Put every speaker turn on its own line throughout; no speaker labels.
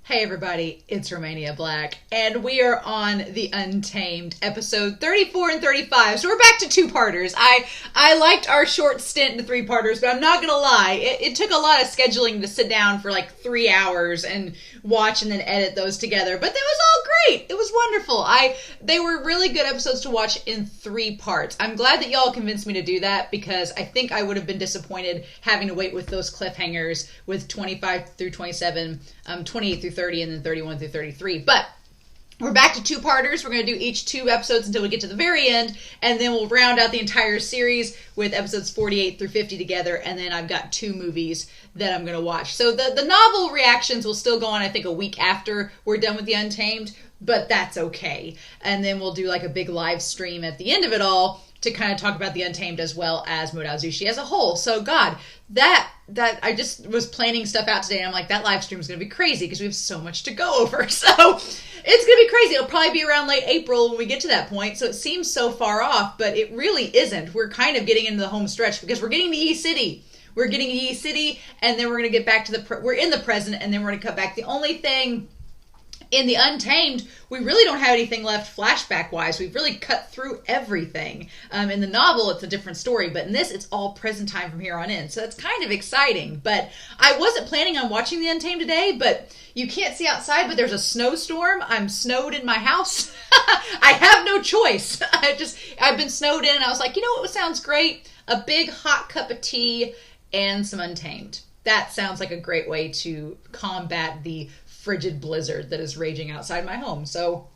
Hey everybody, it's Romania Black, and we are on the Untamed, episode 34 and 35. So we're back to two-parters. I liked our short stint into three-parters, but I'm not gonna lie, it took a lot of scheduling to sit down for like 3 hours and watch and then edit those together. But that was all great. It was wonderful. They were really good episodes to watch in 3 parts. I'm glad that y'all convinced me to do that, because I think I would have been disappointed having to wait with those cliffhangers with 25 through 27, 28 through 30, and then 31 through 33. But we're back to two-parters. We're going to do each 2 episodes until we get to the very end, and then we'll round out the entire series with episodes 48 through 50 together, and then I've got 2 movies that I'm going to watch. So the novel reactions will still go on, I think, a week after we're done with the Untamed, but that's okay. And then we'll do like a big live stream at the end of it all to kind of talk about the Untamed as well as Modao Zushi as a whole. So God, that I just was planning stuff out today, and I'm like, that live stream is going to be crazy because we have so much to go over. So it's going to be crazy. It'll probably be around late April when we get to that point. So it seems so far off, but it really isn't. We're kind of getting into the home stretch because we're getting to E-City. We're getting to E-City, and then we're going to get back to we're in the present, and then we're going to cut back. The only thing in the Untamed, we really don't have anything left flashback-wise. We've really cut through everything. In the novel, it's a different story, but in this, it's all present time from here on in. So it's kind of exciting. But I wasn't planning on watching the Untamed today, but you can't see outside, but there's a snowstorm. I'm snowed in my house. I have no choice. I've been snowed in, and I was like, you know what sounds great? A big hot cup of tea and some Untamed. That sounds like a great way to combat the frigid blizzard that is raging outside my home. So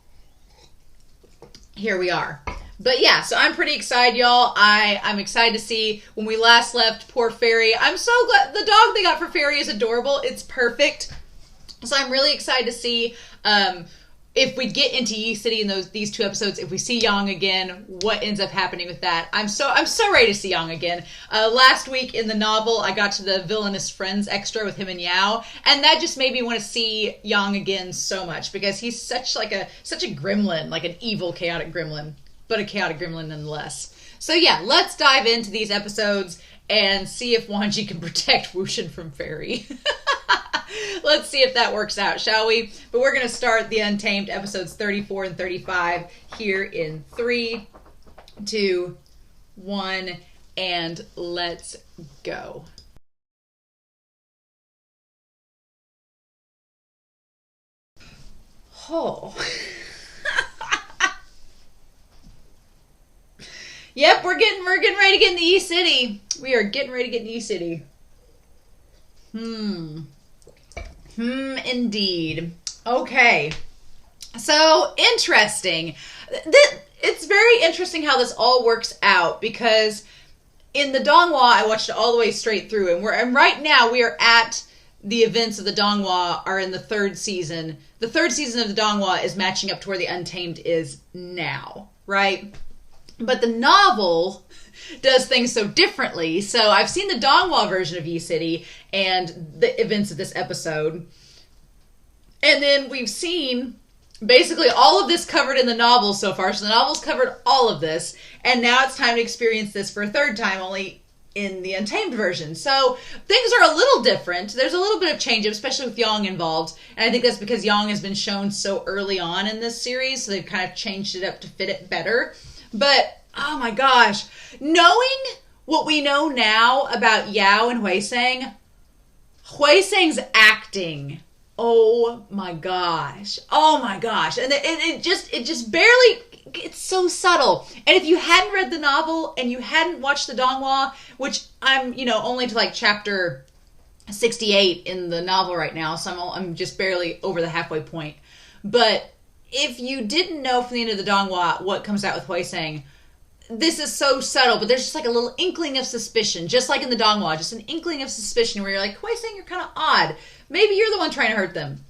here we are. But yeah, so I'm pretty excited, y'all. I'm excited to see when we last left poor Fairy. I'm so glad the dog they got for Fairy is adorable. It's perfect. So I'm really excited to see if we get into E-City in these 2 episodes, if we see Yang again, what ends up happening with that. I'm so ready to see Yang again. Last week in the novel, I got to the Villainous Friends extra with him and Yao, and that just made me want to see Yang again so much, because he's such a gremlin, like an evil, chaotic gremlin, but a chaotic gremlin nonetheless. So yeah, let's dive into these episodes and see if Wanji can protect Wushin from Fairy. Let's see if that works out, shall we? But we're going to start the Untamed episodes 34 and 35 here in 3, 2, 1, and let's go. Oh. Yep, we're getting ready to get in the E-City. We are getting ready to get in the E-City. Indeed. Okay. So, interesting. It's very interesting how this all works out, because in the Donghua, I watched it all the way straight through, and right now we are at the events of the Donghua are in the 3rd season. The 3rd season of the Donghua is matching up to where the Untamed is now, right? But the novel does things so differently. So I've seen the Donghua version of E-City and the events of this episode. And then we've seen basically all of this covered in the novel so far. So the novel's covered all of this. And now it's time to experience this for a 3rd time, only in the Untamed version. So things are a little different. There's a little bit of change, especially with Yang involved. And I think that's because Yang has been shown so early on in this series. So they've kind of changed it up to fit it better. But, oh my gosh, knowing what we know now about Yao and HUAISANG'S acting, oh my gosh, and it just barely, it's so subtle. And if you hadn't read the novel and you hadn't watched the Donghua, which I'm, only to like chapter 68 in the novel right now, so I'm just barely over the halfway point, but if you didn't know from the end of the Donghua what comes out with HUAISANG, this is so subtle, but there's just like a little inkling of suspicion, just like in the Donghua, just an inkling of suspicion where you're like, HUAISANG, you're kind of odd. Maybe you're the one trying to hurt them.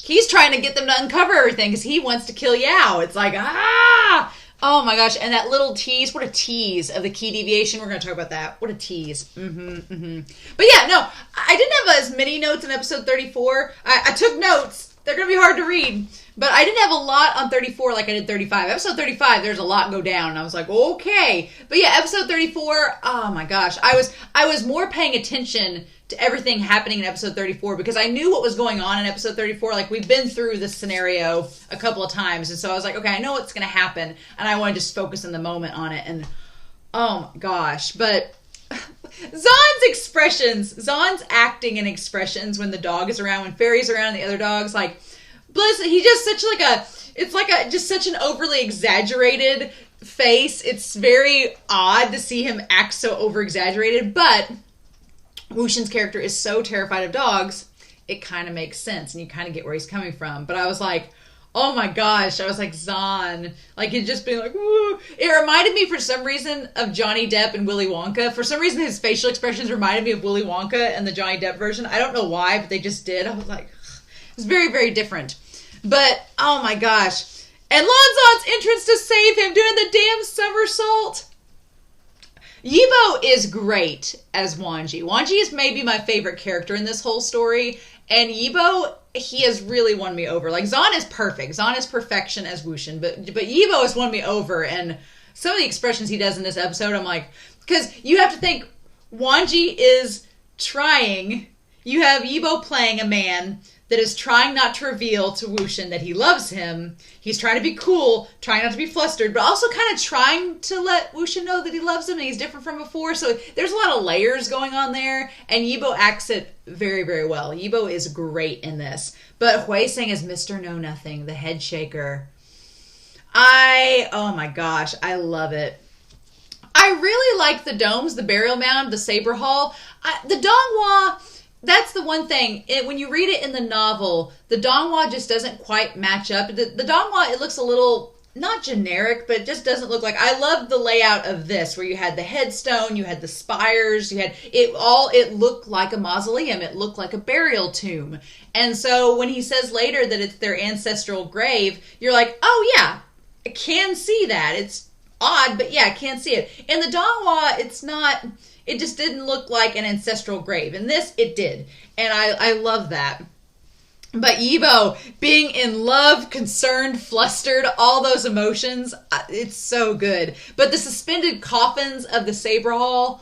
He's trying to get them to uncover everything because he wants to kill Yao. It's like, oh my gosh. And that little tease, what a tease of the key deviation. We're going to talk about that. What a tease. But yeah, no, I didn't have as many notes in episode 34. I took notes. They're going to be hard to read. But I didn't have a lot on 34 like I did 35. Episode 35, there's a lot go down. And I was like, okay. But yeah, episode 34, oh my gosh. I was more paying attention to everything happening in episode 34 because I knew what was going on in episode 34. Like, we've been through this scenario a couple of times. And so I was like, okay, I know what's going to happen. And I want to just focus in the moment on it. And oh my gosh. But Zahn's expressions, Zahn's acting and expressions when the dog is around, when Fairy's around and the other dogs, like, Bliss, he just just such an overly exaggerated face. It's very odd to see him act so over exaggerated, but Wuxian's character is so terrified of dogs, it kind of makes sense, and you kind of get where he's coming from. But I was like, oh my gosh, I was like, Zahn, like, he'd just been like, woo. It reminded me for some reason of Johnny Depp and Willy Wonka. For some reason, his facial expressions reminded me of Willy Wonka and the Johnny Depp version. I don't know why, but they just did. I was like, it was very, very different. But, oh my gosh. And Lan Zan's entrance to save him doing the damn somersault. Yibo is great as Wangji. Wangji is maybe my favorite character in this whole story. And Yibo, he has really won me over. Like, Zahn is perfect. Zahn is perfection as Wuxian. But Yibo has won me over. And some of the expressions he does in this episode, I'm like... Because you have to think, Wangji is trying... You have Yibo playing a man that is trying not to reveal to Wuxian that he loves him. He's trying to be cool, trying not to be flustered, but also kind of trying to let Wuxian know that he loves him and he's different from before. So there's a lot of layers going on there, and Yibo acts it very, very well. Yibo is great in this. But HUAISANG as Mr. Know-Nothing, the head shaker. Oh my gosh, I love it. I really like the domes, the burial mound, the saber hall. The Donghua... That's the one thing. When you read it in the novel, the Donghua just doesn't quite match up. The Donghua, it looks a little, not generic, but it just doesn't look like... I love the layout of this, where you had the headstone, you had the spires, you had... It looked like a mausoleum. It looked like a burial tomb. And so when he says later that it's their ancestral grave, you're like, oh yeah, I can see that. It's odd, but yeah, I can see it. In the Donghua, it's not... It just didn't look like an ancestral grave. In this, it did. And I love that. But Yibo, being in love, concerned, flustered, all those emotions, it's so good. But the suspended coffins of the Saber Hall,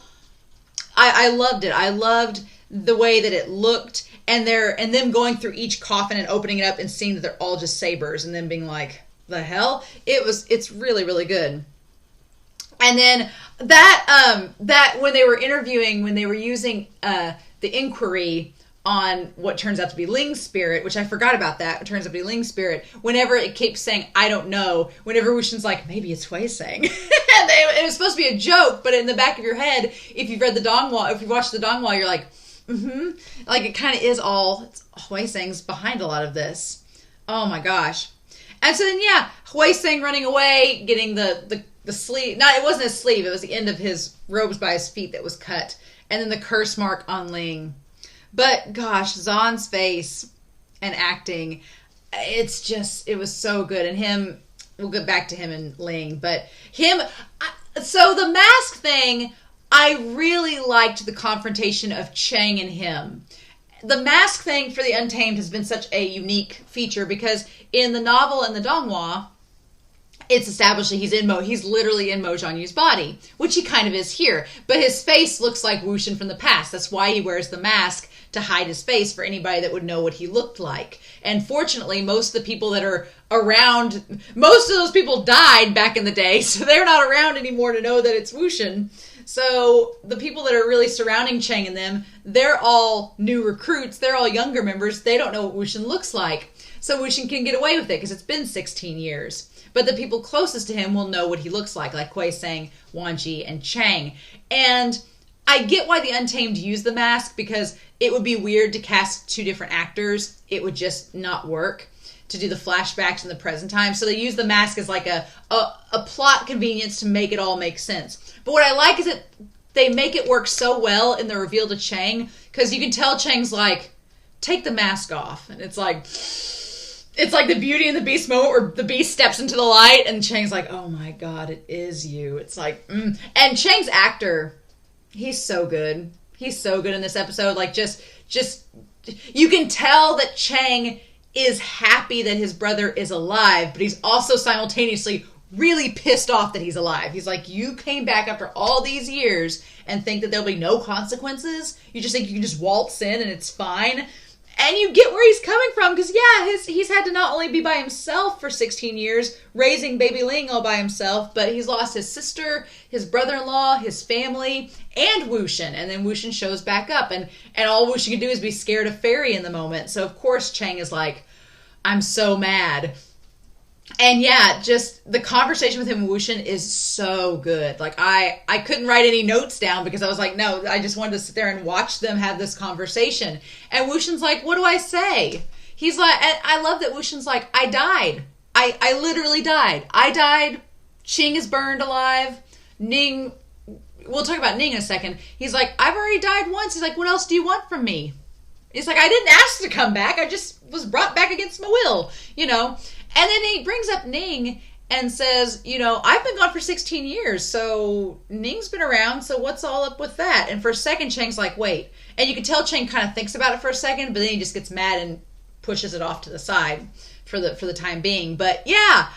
I loved it. I loved the way that it looked. And them going through each coffin and opening it up and seeing that they're all just sabers. And then being like, the hell? It's really, really good. And then that when they were interviewing, when they were using the inquiry on what turns out to be Ling's spirit, which I forgot about that, it turns out to be Ling's spirit, whenever it keeps saying, I don't know, whenever Wuxian's like, maybe it's HUAISANG. And it was supposed to be a joke, but in the back of your head, if you've read the Donghua, if you watched the Donghua, you're like, like it kind of is all, HUAISANG's behind a lot of this. Oh my gosh. And so then, yeah, HUAISANG running away, getting the sleeve. No, it wasn't his sleeve. It was the end of his robes by his feet that was cut. And then the curse mark on Ling. But gosh, Zahn's face and acting, it was so good. And him, we'll get back to him and Ling. But so the mask thing, I really liked the confrontation of Chang and him. The mask thing for the Untamed has been such a unique feature because in the novel and the Donghua, it's established that he's literally in Mo Jianyu's body, which he kind of is here. But his face looks like Wuxian from the past. That's why he wears the mask, to hide his face for anybody that would know what he looked like. And fortunately, most of the people that are around, most of those people died back in the day, so they're not around anymore to know that it's Wuxian. So the people that are really surrounding Chang and them, they're all new recruits. They're all younger members. They don't know what Wuxian looks like. So Wuxian can get away with it because it's been 16 years. But the people closest to him will know what he looks like HUAISANG, Wangji, and Chang. And I get why the Untamed use the mask because it would be weird to cast two different actors. It would just not work to do the flashbacks in the present time. So they use the mask as like a plot convenience to make it all make sense. But what I like is that they make it work so well in the reveal to Chang because you can tell Chang's like, take the mask off. And it's like the Beauty and the Beast moment where the Beast steps into the light and Chang's like, oh my God, it is you. It's like, And Chang's actor, he's so good. He's so good in this episode. Like just you can tell that Chang is happy that his brother is alive, but he's also simultaneously really pissed off that he's alive. He's like, you came back after all these years and think that there'll be no consequences? You just think you can just waltz in and it's fine? And you get where he's coming from, because he's had to not only be by himself for 16 years, raising baby Ling all by himself, but he's lost his sister, his brother-in-law, his family, and WangXian. And then WangXian shows back up, and all WangXian can do is be scared of Fairy in the moment. So of course Chang is like, I'm so mad. And yeah, just the conversation with him and WangXian is so good. Like, I couldn't write any notes down because I was like, no, I just wanted to sit there and watch them have this conversation. And WangXian's like, what do I say? He's like, and I love that WangXian's like, I died. I literally died. I died. Qing is burned alive. Ning, we'll talk about Ning in a second. He's like, I've already died once. He's like, what else do you want from me? He's like, I didn't ask to come back. I just was brought back against my will, you know. And then he brings up Ning and says, you know, I've been gone for 16 years, so Ning's been around, so what's all up with that? And for a second, Chang's like, wait. And you can tell Chang kind of thinks about it for a second, but then he just gets mad and pushes it off to the side for the time being. But yeah,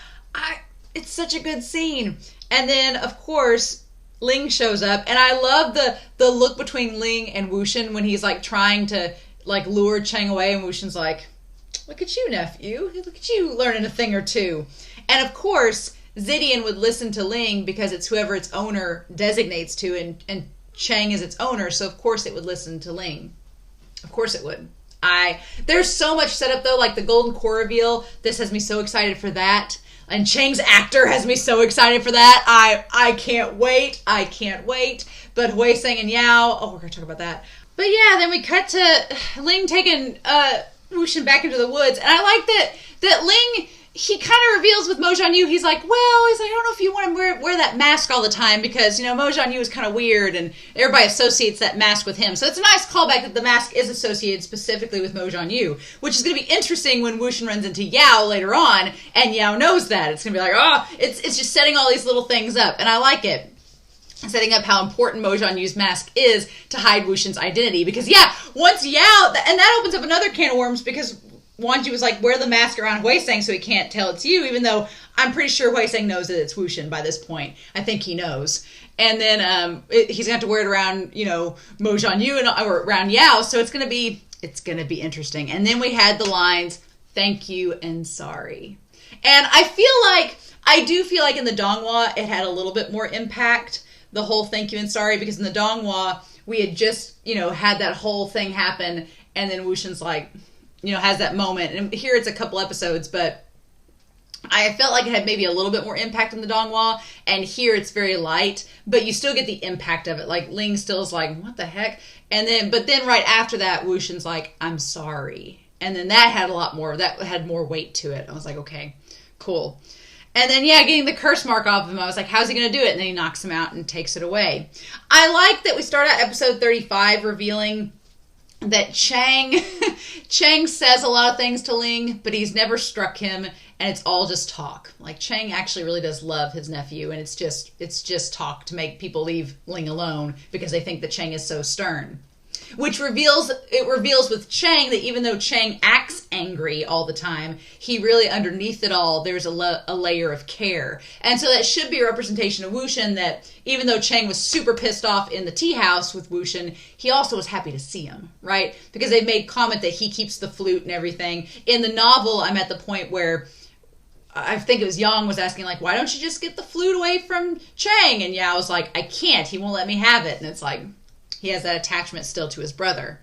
it's such a good scene. And then, of course, Ling shows up, and I love the look between Ling and WangXian when he's like trying to like lure Chang away, and WangXian's like, look at you, nephew. Look at you learning a thing or two. And of course, Zidian would listen to Ling because it's whoever its owner designates to, and Chang is its owner, so of course it would listen to Ling. Of course it would. There's so much set up though, like the golden core reveal. This has me so excited for that. And Chang's actor has me so excited for that. I can't wait. I can't wait. But HUAISANG and Yao, we're going to talk about that. But yeah, then we cut to Ling taking WangXian back into the woods, and I like that Ling, he kind of reveals with Mo Jianyu, he's like, I don't know if you want to wear that mask all the time, because, you know, Mo Jianyu is kind of weird, and everybody associates that mask with him. So it's a nice callback that the mask is associated specifically with Mo Jianyu, which is going to be interesting when WangXian runs into Yao later on, and Yao knows that. It's going to be like, it's just setting all these little things up, and I like it. Setting up how important Mo Jianyu's mask is to hide WangXian's identity. Because, once Yao... And that opens up another can of worms, because Wangji was like, wear the mask around HUAISANG so he can't tell it's you, even though I'm pretty sure HUAISANG knows that it's WangXian by this point. I think he knows. And then he's going to have to wear it around, you know, Mo Jianyu or around Yao, so it's going to be interesting. And then we had the lines, thank you and sorry. And I do feel like in the Donghua, it had a little bit more impact, the whole thank you and sorry, because in the Donghua, we had just, you know, had that whole thing happen, and then WangXian's like, you know, has that moment. And here it's a couple episodes, but I felt like it had maybe a little bit more impact in the Donghua, and here it's very light, but you still get the impact of it. Like, Ling still is like, what the heck? But then right after that, WangXian's like, I'm sorry. And then that had more weight to it. I was like, okay, cool. And then, getting the curse mark off of him, I was like, how's he going to do it? And then he knocks him out and takes it away. I like that we start out episode 35 revealing that Chang says a lot of things to Ling, but he's never struck him, and it's all just talk. Like, Chang actually really does love his nephew, and it's just talk to make people leave Ling alone because they think that Chang is so stern. Which reveals with Chang that even though Chang acts angry all the time, he really, underneath it all, there's a layer of care. And so that should be a representation of WangXian, that even though Chang was super pissed off in the tea house with WangXian, he also was happy to see him, right? Because they made comment that he keeps the flute and everything. In the novel, I'm at the point where I think it was Yang was asking, like, why don't you just get the flute away from Chang? And Yao was like, I can't. He won't let me have it. And it's like, he has that attachment still to his brother,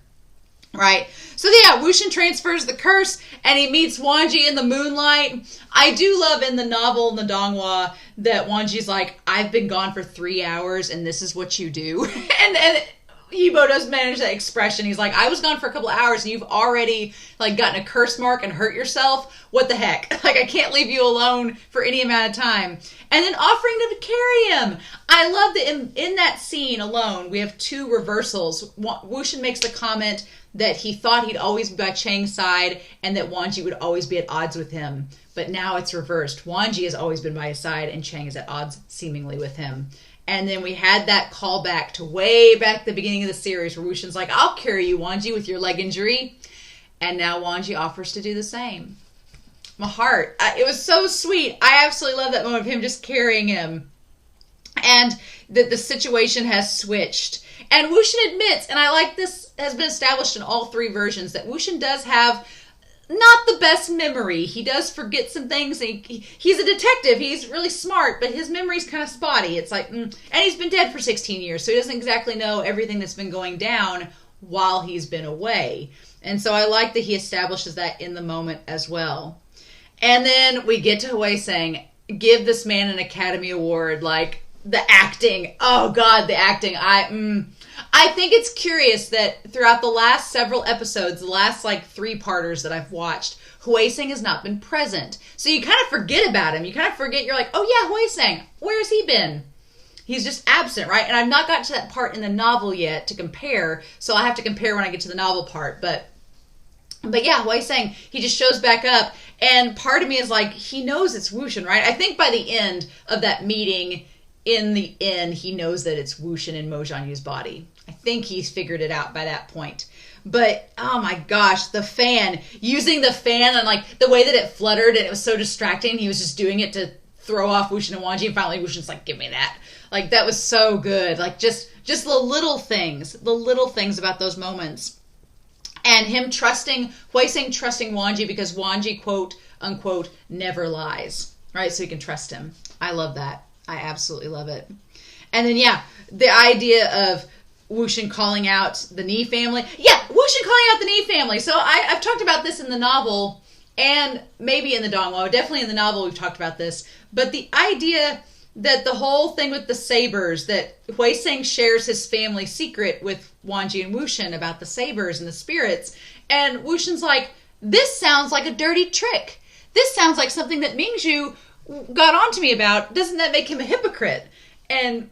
right? So WangXian transfers the curse, and he meets Wangji in the moonlight. I do love in the novel, in the Donghua, that Wangji's like, I've been gone for 3 hours, and this is what you do. and Yibo does manage that expression. He's like, I was gone for a couple of hours, and you've already like gotten a curse mark and hurt yourself. What the heck? Like, I can't leave you alone for any amount of time. And then offering to carry him. I love that in that scene alone, we have two reversals. WangXian makes the comment that he thought he'd always be by Chang's side and that Wangji would always be at odds with him. But now it's reversed. Wangji has always been by his side, and Chang is at odds seemingly with him. And then we had that callback to way back at the beginning of the series where WangXian's like, I'll carry you, Wangji, with your leg injury. And now Wanji offers to do the same. My heart. It was so sweet. I absolutely love that moment of him just carrying him. And the situation has switched. And Wuxian admits, and I like this has been established in all three versions, that Wuxian does have not the best memory. He does forget some things. He's a detective. He's really smart, but his memory's kind of spotty. It's like, and he's been dead for 16 years, so he doesn't exactly know everything that's been going down while he's been away. And so I like that he establishes that in the moment as well. And then we get to HUAISANG, give this man an Academy Award, like the acting. Oh God, the acting. I think it's curious that throughout the last several episodes, the last like 3-parters that I've watched, HUAISANG has not been present. So you kind of forget about him. You kind of forget, you're like, oh yeah, HUAISANG, where's he been? He's just absent, right? And I've not gotten to that part in the novel yet to compare, so I'll have to compare when I get to the novel part. But yeah, HUAISANG, he just shows back up, and part of me is like, he knows it's Wuxian, right? I think by the end of that meeting, in the inn, he knows that it's Wuxian in Mo Jianyu's body. I think he's figured it out by that point. But, oh my gosh, the fan. Using the fan and like the way that it fluttered and it was so distracting. He was just doing it to throw off Wuxian and Wanji. And finally Wuxian's like, give me that. Like, that was so good. Like, just the little things about those moments. And him HUAISANG trusting Wanji because Wanji, quote unquote, never lies. Right? So he can trust him. I love that. I absolutely love it. And then, yeah, the idea of Wuxian calling out the Ni family. Yeah, Wuxian calling out the Ni family. So I've talked about this in the novel and maybe in the Dongwon. Definitely in the novel we've talked about this. But the idea that the whole thing with the sabers, that HUAISANG shares his family secret with Wanji and Wuxian about the sabers and the spirits. And Wuxian's like, this sounds like a dirty trick. This sounds like something that Mingzhu got onto me about. Doesn't that make him a hypocrite? And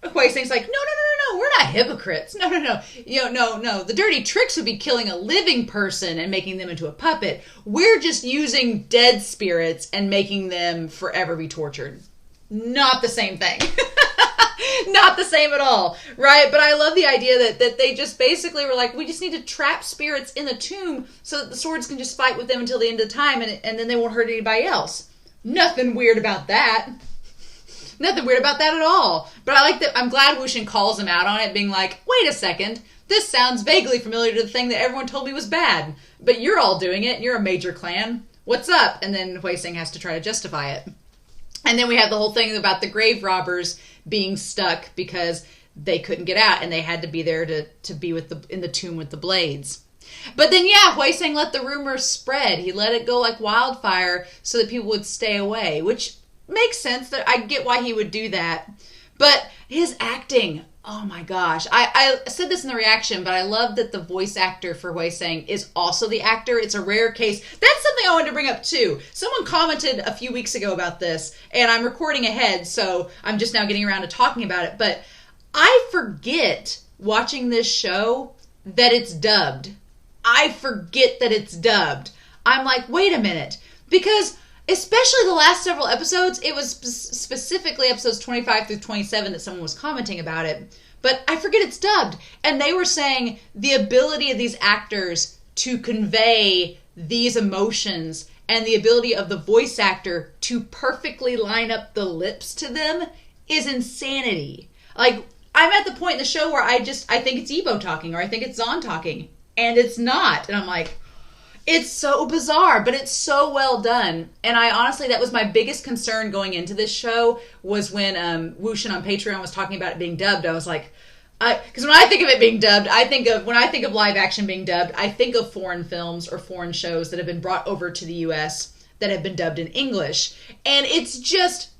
HUAISANG's like, no, we're not hypocrites. No. No. The dirty tricks would be killing a living person and making them into a puppet. We're just using dead spirits and making them forever be tortured. Not the same thing. Not the same at all, right? But I love the idea that they just basically were like, we just need to trap spirits in the tomb so that the swords can just fight with them until the end of time and then they won't hurt anybody else. Nothing weird about that. Nothing weird about that at all. But I like that. I'm glad Wuxian calls him out on it, being like, wait a second. This sounds vaguely familiar to the thing that everyone told me was bad. But you're all doing it. You're a major clan. What's up? And then HUAISANG has to try to justify it. And then we have the whole thing about the grave robbers being stuck because they couldn't get out and they had to be there to be in the tomb with the blades. But then, yeah, HUAISANG let the rumors spread. He let it go like wildfire so that people would stay away, which makes sense. That I get why he would do that. But his acting, oh my gosh. I said this in the reaction, but I love that the voice actor for HUAISANG is also the actor. It's a rare case. That's something I wanted to bring up too. Someone commented a few weeks ago about this, and I'm recording ahead, so I'm just now getting around to talking about it. But I forget watching this show that it's dubbed. I forget that it's dubbed. I'm like, wait a minute. Because especially the last several episodes, it was specifically episodes 25 through 27 that someone was commenting about it. But I forget it's dubbed. And they were saying the ability of these actors to convey these emotions and the ability of the voice actor to perfectly line up the lips to them is insanity. Like, I'm at the point in the show where I think it's Ebo talking or I think it's Zahn talking. And it's not. And I'm like, it's so bizarre, but it's so well done. And I honestly, that was my biggest concern going into this show was when Wuxian on Patreon was talking about it being dubbed. I was like, because when I think of it being dubbed, when I think of live action being dubbed, I think of foreign films or foreign shows that have been brought over to the US that have been dubbed in English. And it's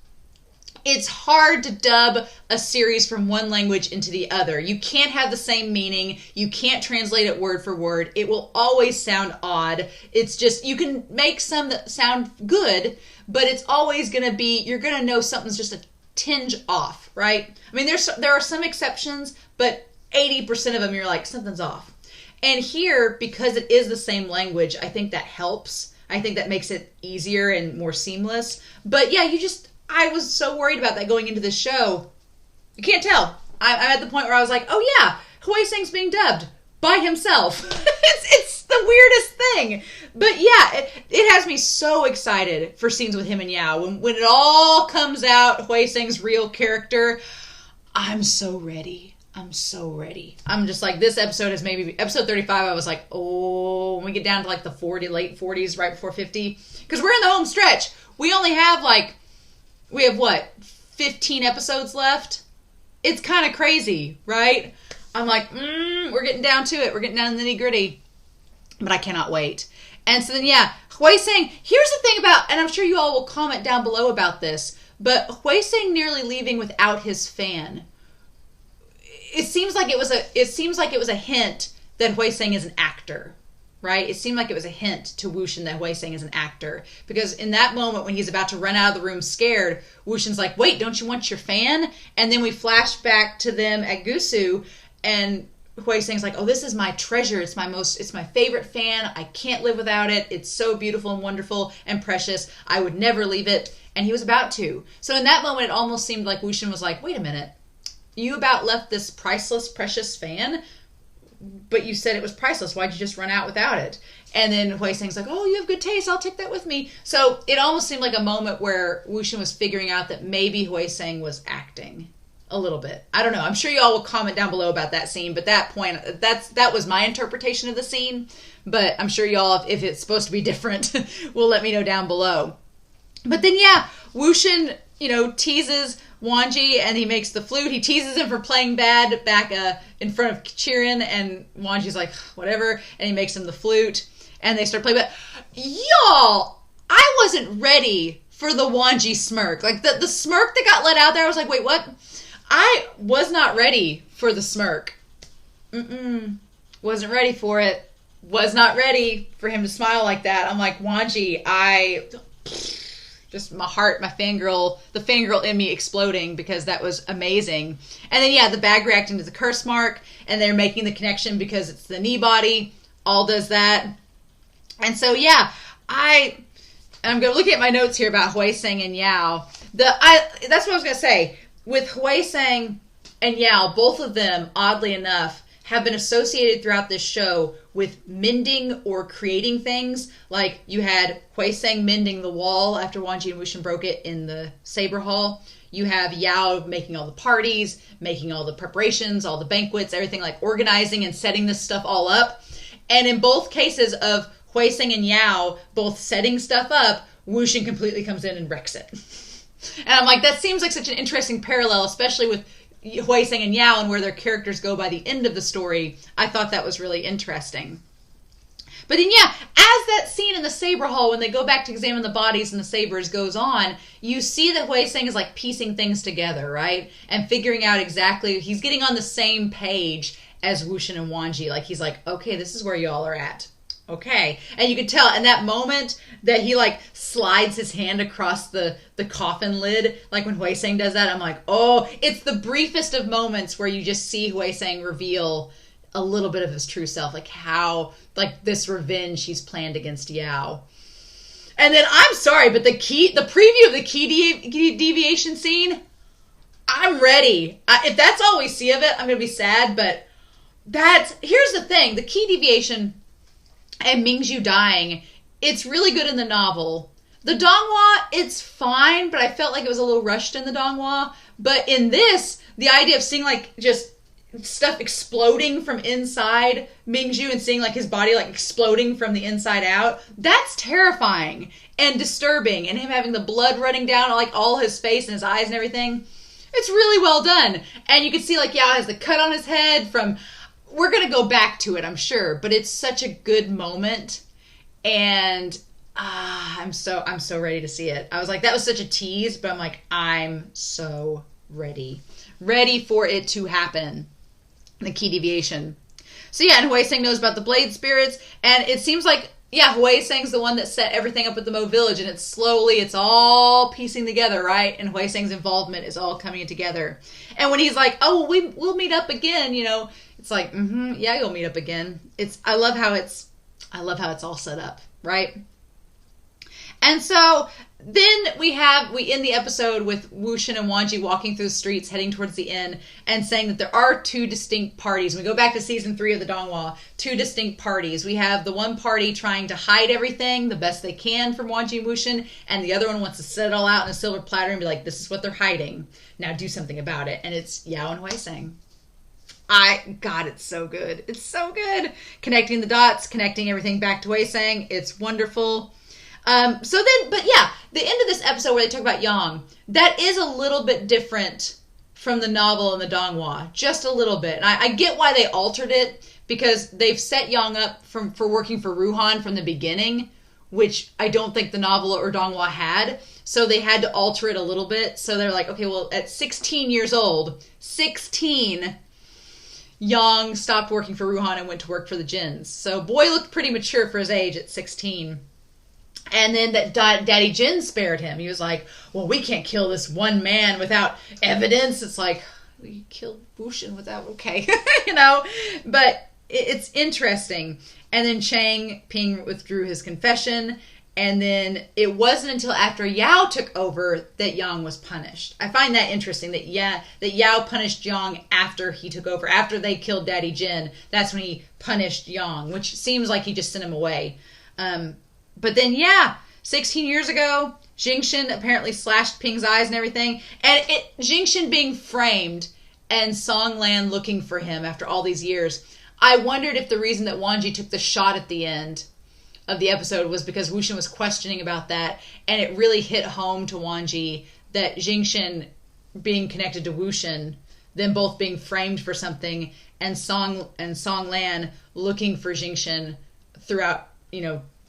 hard to dub a series from one language into the other. You can't have the same meaning. You can't translate it word for word. It will always sound odd. It's just, you can make some that sound good, but it's always going to be, you're going to know something's just a tinge off, right? I mean, there are some exceptions, but 80% of them you're like, something's off. And here, because it is the same language, I think that helps. I think that makes it easier and more seamless. But yeah, I was so worried about that going into this show. You can't tell. I'm at the point where I was like, oh yeah, HUAISANG's being dubbed by himself. it's the weirdest thing. But yeah, it has me so excited for scenes with him and Yao. When it all comes out, HUAISANG'S real character, I'm so ready. I'm so ready. I'm just like, this episode is maybe, episode 35, I was like, oh, when we get down to like the late 40s, right before 50. Because we're in the home stretch. We only have we have what, 15 episodes left? It's kind of crazy, right? I'm like, we're getting down to it. We're getting down to the nitty gritty. But I cannot wait. And so then, yeah, HUAISANG, here's the thing about, and I'm sure you all will comment down below about this, but HUAISANG nearly leaving without his fan. It seems like it was a hint that HUAISANG is an actor, right? It seemed like it was a hint to Wuxian that HUAISANG is an actor. Because in that moment when he's about to run out of the room scared, Wuxian's like, wait, don't you want your fan? And then we flash back to them at Gusu, and HUAISANG's like, oh, this is my treasure. It's my favorite fan. I can't live without it. It's so beautiful and wonderful and precious. I would never leave it. And he was about to. So in that moment, it almost seemed like Wuxian was like, wait a minute. You about left this priceless, precious fan, but you said it was priceless. Why'd you just run out without it? And then HUAISANG's like, oh, you have good taste. I'll take that with me. So it almost seemed like a moment where Wuxian was figuring out that maybe HUAISANG was acting a little bit. I don't know. I'm sure you all will comment down below about that scene, but that was my interpretation of the scene. But I'm sure y'all, if it's supposed to be different, will let me know down below. But then, yeah, Wuxian, teases Wangji, and he makes the flute. He teases him for playing bad back in front of Qirin, and Wangji's like, whatever, and he makes him the flute, and they start playing. But y'all, I wasn't ready for the Wangji smirk. Like, the smirk that got let out there, I was like, wait, what? I was not ready for the smirk. Wasn't ready for it. Was not ready for him to smile like that. I'm like, Wangji, just my heart, the fangirl in me exploding, because that was amazing. And then, yeah, the bag reacting to the curse mark, and they're making the connection because it's the knee body. All does that. And so, yeah, I'm going to look at my notes here about HUAISANG and Yao. That's what I was going to say. With HUAISANG and Yao, both of them, oddly enough, have been associated throughout this show with mending or creating things. Like, you had HUAISANG mending the wall after Wangji and Wuxian broke it in the Saber Hall. You have Yao making all the parties, making all the preparations, all the banquets, everything, like organizing and setting this stuff all up. And in both cases of HUAISANG and Yao both setting stuff up, Wuxian completely comes in and wrecks it. And I'm like, that seems like such an interesting parallel, especially with HUAISANG and Yao and where their characters go by the end of the story. I thought that was really interesting. But then, yeah, as that scene in the Saber Hall, when they go back to examine the bodies and the sabers goes on, you see that HUAISANG is like piecing things together, right? And figuring out exactly, he's getting on the same page as Wuxian and Wangji. Like, he's like, okay, this is where y'all are at. Okay. And you can tell in that moment that he like slides his hand across the coffin lid, like when HUAISANG does that. I'm like, oh, it's the briefest of moments where you just see HUAISANG reveal a little bit of his true self, like how, like, this revenge he's planned against Yao. And then, I'm sorry, but the preview of the key deviation scene, I'm ready. If that's all we see of it, I'm going to be sad, but here's the thing, the key deviation and Mingzhu dying, it's really good in the novel. The Donghua, it's fine, but I felt like it was a little rushed in the Donghua. But in this, the idea of seeing like just stuff exploding from inside Mingzhu and seeing like his body like exploding from the inside out, that's terrifying and disturbing. And him having the blood running down like all his face and his eyes and everything, it's really well done. And you can see like Yao has the cut on his head from... We're going to go back to it, I'm sure, but it's such a good moment, and I'm so ready to see it. I was like, that was such a tease, but I'm like, I'm so ready for it to happen, the key deviation. So yeah, and HUAISANG knows about the blade spirits, and it seems like, yeah, HUAISANG's the one that set everything up at the Mo Village, and it's all piecing together, right? And HUAISANG's involvement is all coming together. And when he's like, oh, well, we'll meet up again, it's like, yeah, you'll meet up again. I love how it's all set up, right? And so then we end the episode with Wuxian and Wanji walking through the streets heading towards the inn and saying that there are two distinct parties. We go back to season 3 of the Donghua, two distinct parties. We have the one party trying to hide everything the best they can from Wanji and Wuxian, and the other one wants to set it all out in a silver platter and be like, this is what they're hiding. Now do something about it. And it's Yao and HUAISANG. God, it's so good. It's so good. Connecting the dots, connecting everything back to HUAISANG. It's wonderful. But yeah, the end of this episode where they talk about Yang, that is a little bit different from the novel and the Donghua, just a little bit. And I get why they altered it, because they've set Yang up for working for Ruhan from the beginning, which I don't think the novel or Donghua had. So they had to alter it a little bit. So they're like, okay, well, at 16 years old, 16, Yang stopped working for Ruhan and went to work for the Jins. So boy looked pretty mature for his age at 16. And then that Daddy Jin spared him. He was like, well, we can't kill this one man without evidence. It's like, we killed Wuxian without, okay, you know. But it's interesting. And then Chang Ping withdrew his confession. And then it wasn't until after Yao took over that Yang was punished. I find that interesting that Yao punished Yang after he took over. After they killed Daddy Jin, that's when he punished Yang, which seems like he just sent him away. But then, 16 years ago, Jingxin apparently slashed Ping's eyes and everything. And Jingxin being framed and Songlan looking for him after all these years. I wondered if the reason that Wanji took the shot at the end of the episode was because Wuxian was questioning about that. And it really hit home to Wanji that Jingxin being connected to Wuxian, them both being framed for something, and Songlan looking for Jingxin throughout,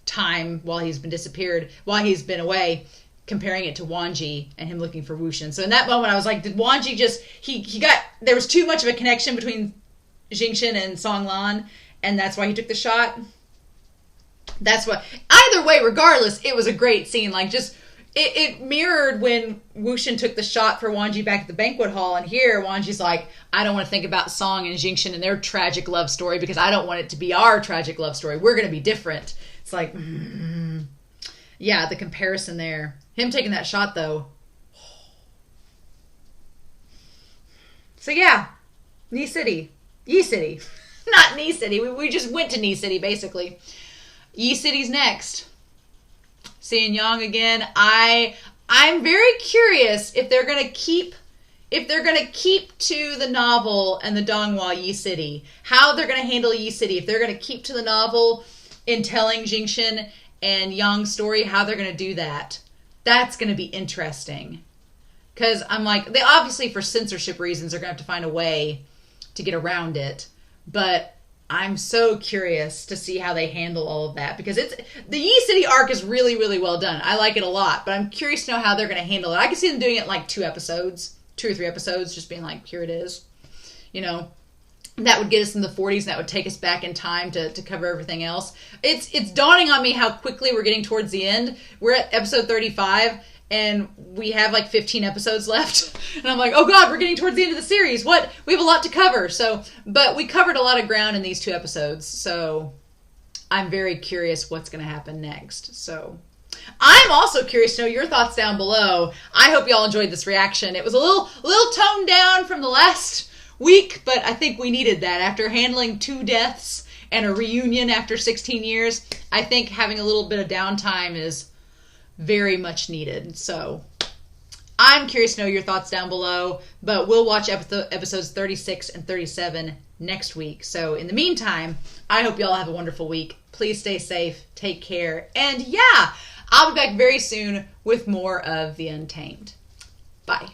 time while he's been away, comparing it to Wanji and him looking for Wuxian. So in that moment I was like, did Wanji just there was too much of a connection between Jingxin and Songlan, and that's why he took the shot? That's what, either way, regardless, it was a great scene. Like, just it mirrored when Wuxian took the shot for Wanji back at the banquet hall, and here Wanji's like, I don't want to think about Song and Jingxin and their tragic love story because I don't want it to be our tragic love story. We're going to be different. It's like, yeah, the comparison there. Him taking that shot, though. So, yeah. Yi City. Not Knee City. We just went to Knee City, basically. Yi City's next. Seeing Yang again. I'm very curious if they're going to keep to the novel and the Donghua Yi City. How they're going to handle Yi City. If they're going to keep to the novel in telling Jingxin and Yang's story, how they're going to do that. That's going to be interesting. Because I'm like, they obviously, for censorship reasons, are going to have to find a way to get around it. But I'm so curious to see how they handle all of that. Because the Yi City arc is really, really well done. I like it a lot. But I'm curious to know how they're going to handle it. I can see them doing it in like 2 or 3 episodes, just being like, here it is. That would get us in the 40s, and that would take us back in time to cover everything else. It's dawning on me how quickly we're getting towards the end. We're at episode 35, and we have like 15 episodes left. And I'm like, oh God, we're getting towards the end of the series. What? We have a lot to cover. But we covered a lot of ground in these 2 episodes. So I'm very curious what's going to happen next. So I'm also curious to know your thoughts down below. I hope y'all enjoyed this reaction. It was a little toned down from the last week, but I think we needed that. After handling 2 deaths and a reunion after 16 years, I think having a little bit of downtime is very much needed. So I'm curious to know your thoughts down below, but we'll watch episodes 36 and 37 next week. So in the meantime, I hope y'all have a wonderful week. Please stay safe, take care, and I'll be back very soon with more of The Untamed. Bye.